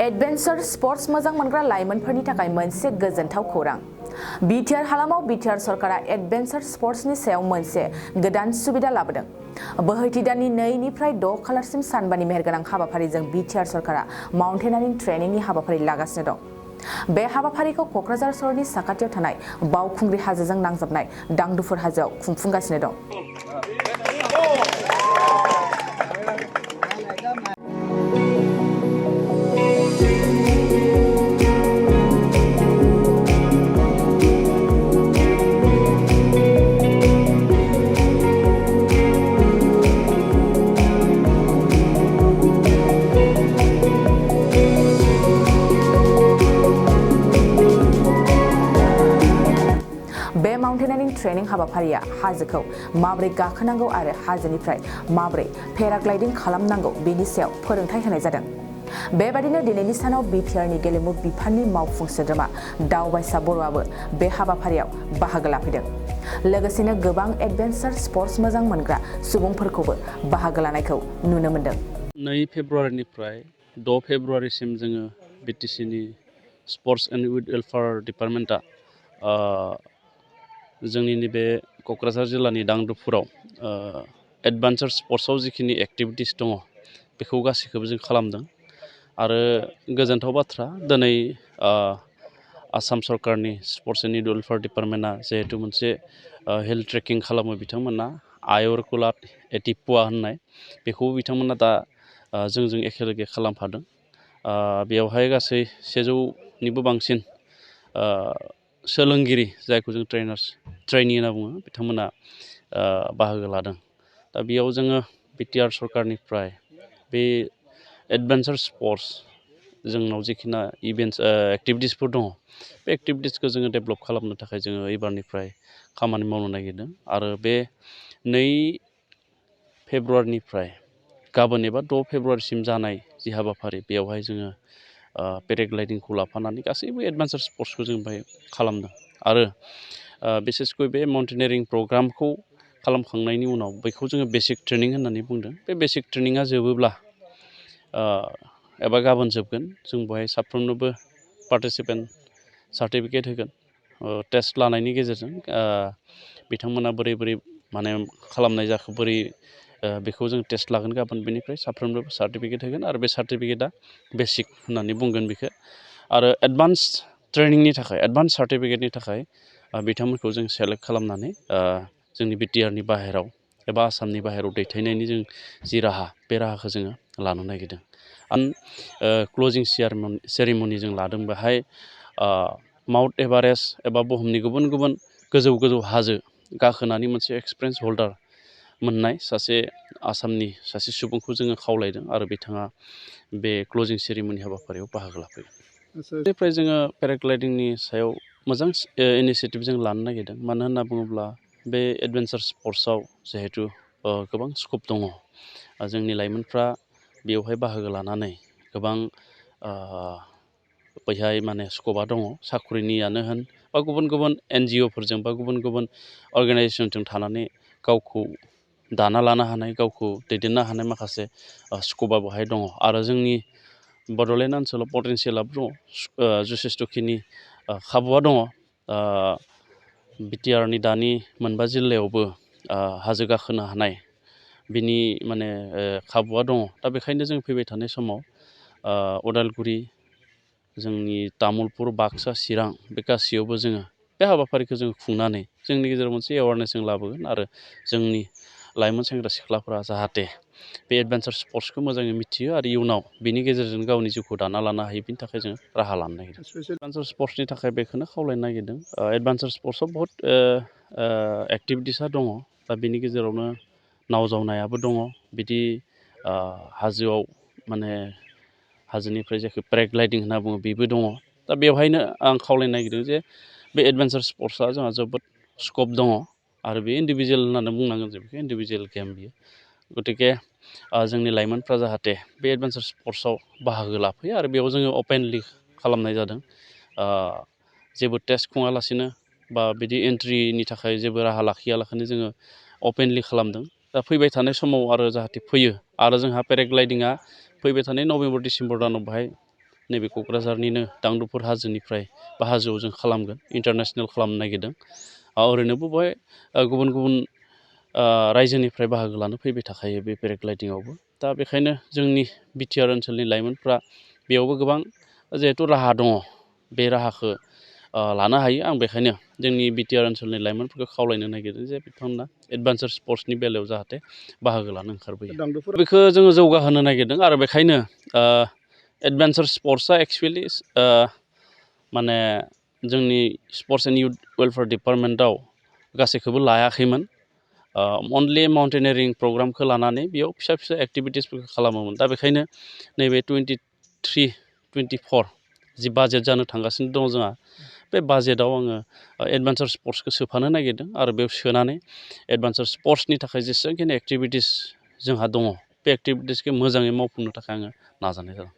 Adventure sports मोजां मोनग्रा लाइमोनफोरनि थाखाय मोनसे गोजोनथाव खौरां। BTR हालामाव BTR सरकारा एडवेंचर स्पोर्ट्सनि सायाव मोनसे गोदान सुबिदा लाबोदों। बोहैथि दाननि 2 निफ्राय 6 खालारसिम सानबानि मेहेरगोनां हाबाफारिजों BTR सरकारा माउन्टेनियरिं ट्रेनिंनि हाबाफारि लागासिनो दं। बे हाबाफारिखौ क'क्राझार सहरनि साखाथियाव थानाय बावखुंग्रि हाजोजों नांजाबनाय दांदुफुर हाजोआव खुंफुंगासिनो दं। बे माउन्टेनियरिं ट्रेनिं हाबाफारिया हाजोखौ माबोरै गाखोनांगौ आरो हाजोनिफ्राय माबोरै पेराग्लाइडिं खालामनांगौ बेनि सायाव फोरोंथाय होनाय जादों। बेबादिनो दिनैनि सानाव BTRनि गेलेमु बिफाननि मावफुं सोद्रोमा दावबायसा बर'आबो बे हाबाफारियाव बाहागो लाफैदों। लोगोसेनो गोबां एडभेन्सार स्पर्ट्स मोजां मोनग्रा सुबुंफोरखौबो बाहागो लानायखौ नुनो मोन्दों। 2 फेब्रुवारिनिफ्राय 6 फेब्रुवारिसिम जोङो BTCनि स्पर्ट्स एन्ड इउथ वेलफेयार डिपार्टमेन्टआ जोंनि नैबे क'क्राझार जिल्लानि दांदुफुराव एडभेन्चार स्पर्ट्सआव जिखिनि एक्टिभिटिस दङ बेखौ गासैखौबो जों खालामदों। आरो गोजोनथाव बाथ्रा दिनै आसाम सरकारनि स्पर्ट्स एन्ड इउथ वेलफेयार डिपार्टमेन्टआ जिहेतु मोनसे हिल ट्रेकिं खालामो बिथांमोना आयरकुलाट एटिपुवा होननाय बेखौबो बिथांमोना दा जोंजों एखेलगे खालामफादों। बेवहाय गासै 100निबो बांसिन सोलोंगिरि जायखौ जों ट्रेइनि होनना बुङो बिथांमोना बाहागो लादों। दा बेयाव जोङो BTR सरकारनिफ्राय बे एडभेन्चार स्पर्ट्स जोंनाव जिखिना इभेन्ट्स एक्टिभिटिसफोर दङ बे एक्टिभिटिसखौ जोङो डेभेलप खालामनो थाखाय जोङो एबारनिफ्राय खामानि मावनो नागिरदों। आरो बे 2 फेब्रुवारिनिफ्राय गाबोन एबा 6 फेब्रुवारिसिम जानाय जि हाबाफारि बेयावहाय जोङो पेराग्लाइडिंखौ लाफानानै गासैबो एडभेन्चार स्पर्ट्सखौ जों बेहाय खालामदों। आरो बिसेसকৈ बे माउन्टेनियारिं प्रग्रामखौ खालामखांनायनि उनाव बेखौ जोङो बेसिक ट्रेनिं होननानै बुंदों। बे बेसिक ट्रेनिङा जोबोब्ला एबा गाबोन जोबगोन जों बेहाय साफ्रोमनोबो पार्टिसिपेन्ट सार्टिफिकेट होगोन। टेस्ट लानायनि गेजेरजों बिथांमोना बोरै माने खालामनाय जाखो बोरै बेखौ जों टेस्ट लागोन गाबोन बेनिफ्राय साफ्रोमनोबो सार्टिफिकेट होगोन। आरो बे सार्टिफिकेटआ बेसिक होननानै बुंगोन बेखौ। आरो एडभान्स ट्रेनिंनि थाखाय एडभान्स सार्टिफिकेटनि थाखाय बिथांमोनखौ जों सेलेक्ट खालामनानै जोंनि BTRनि बाहेराव एबा आसामनि बाहेराव दैथायनायनि जों जि राहा बे राहाखौ जोङो लानो नागिरदों। क्लजिं सेरेमनि जों लादों। बेहाय माउन्ट एभारेस्ट एबा बुहुमनि गुबुन गुबुन गोजौ हाजो गाखोनानै मोनसे एक्सपिरियेन्स हल्डार मोननाय सासे आसामनि सासे सुबुंखौ जोङो खावलायदों आरो बिथाङा बे क्लजिं सेरेमनि हाबाफारियाव बाहागो लाफैगोन। बेनिफ्राय जोङो पेराग्लाइडिंनि सायाव मोजां इनिसियेटिभ जों लानो नागिरदों। मानो होनना बुङोब्ला बे एडभेन्चार स्पर्ट्सआव जिहेथु गोबां स्कप दङ। जोंनि लाइमोनफ्रा बेवहाय बाहागो लानानै गोबां बैहाय माने स्कपा दङ। साख्रिनियानो होन बा गुबुन NGOफोरजों बा गुबुन अर्गेनाइजेसनजों थानानै गावखौ दाना लानो हानाय गावखौ दैदेननो हानाय माखासे स्कपा बेवहाय दङ। आरो जोंनि बड'लेण्ड ओनसोलाव पटेनसियेलाबो दङ। जथेस्थ'खिनि खाबुआ दङ। BTRनि दानि 9 जिल्लायावबो हाजो गाखोनो हानाय बिनि माने खाबुआ दङ। दा बेखायनो जों फैबाय थानाय समाव उदालगुरि जोंनि तामुलपुर बाक्सा चिरां बे गासैयावबो जोङो बे हाबाफारिखौ जों खुंनानै जोंनि गेजेराव मोनसे एवारनेस जों लाबोगोन। आरो जोंनि लाइमोन सेंग्रा सिख्लाफोरा जाहाथे बे एडभेन्चार स्पर्ट्सखौ मोजाङै मिथियो आरो इयुनाव बिनि गेजेरजों गावनि जिउखौ दाना लानो हायो बिनि थाखाय जों राहा लानो नागिरदों। एडभेन्चार स्पर्ट्सनि थाखाय बेखौनो खावलायनो नागिरदों। एडभेन्चार स्पर्ट्सआव बहुत एक्टिभिटिसा दङ। दा बिनि गेजेरावनो नाव जावनायाबो दङ। बिदि हाजोआव माने हाजोनिफ्राय जायखौ पेराग्लाइडिं होनना बुङो बेबो दङ। दा बेवहायनो आं खावलायनो नागिरदों जे बे एडभेन्चार स्पर्ट्सआ जोंहा जोबोद स्कप दङ। आरो बे इन्डिभिजुवेल होननानै बुंनांगोन जों बेखौ इन्डिभिजुवेल गेम बियो। गतिके जोंनि लाइमोनफ्रा जाहाथे बे एडभेन्चार स्पर्ट्सआव बाहागो लाफैयो आरो बेयाव जोङो अपेनलि खालामनाय जादों। जेबो टेस्ट खुङालासिनो बा बिदि एन्ट्रिनि थाखाय जेबो राहा लाखियालासिनो जोङो अपेनलि खालामदों। दा फैबाय थानाय समाव आरो जाहाथे फैयो आरो जोंहा पेराग्लाइडिंआ फैबाय थानाय नभेम्बर डिसेम्बर दानाव बेहाय नैबे क'क्राझारनिनो दांदुफुर हाजोनिफ्राय बा हाजोआव जों खालामगोन, इन्टारनेसनेल खालामनो नागिरदों। ओरैनोबो बेवहाय गुबुन गुबुन रायजोनिफ्राय बाहागो लानो फैबाय थाखायो बे पेराग्लायडिंआवबो। दा बेखायनो जोंनि बिटिआर ओनसोलनि लाइमोनफ्रा बेयावबो गोबां जिहेथु राहा दङ, बे राहाखौ लानो हायो। आं बेखायनो जोंनि बिटिआर ओनसोलनि लाइमोनफोरखौ खावलायनो नागिरदों जे बिथांमोना एडभेन्सार स्पर्ट्सनि बेलायाव जाहाथे बाहागो लानो ओंखारबोयो। बेखौ जोङो जौगाहोनो नागिरदों आरो बेखायनो एडभेन्सार स्पर्ट्सआ एक्सुवेलि माने जोंनि स्पर्ट्स एन्ड इउथ वेलफेयार डिपार्टमेन्टआव गासैखौबो लायाखैमोन। अनलि माउन्टेनियारिं प्रग्रामखौ लानानै बेयाव फिसा फिसा एक्टिभिटिसफोरखौ खालामोमोन। दा बेखायनो नैबे 23-24 जि बाजेट जानो थांगासिनो दङ जोंहा, बे बाजेटआव आङो एडभेन्सार स्पर्ट्सखौ सोफानो नागिरदों आरो बेयाव सोनानै एडभेन्सार स्पर्ट्सनि थाखाय जेसेबांखिनि एक्टिभिटिस जोंहा दङ, बे एक्टिभिटिसखौ मोजाङै मावफुंनो थाखाय आङो नाजानाय जादों।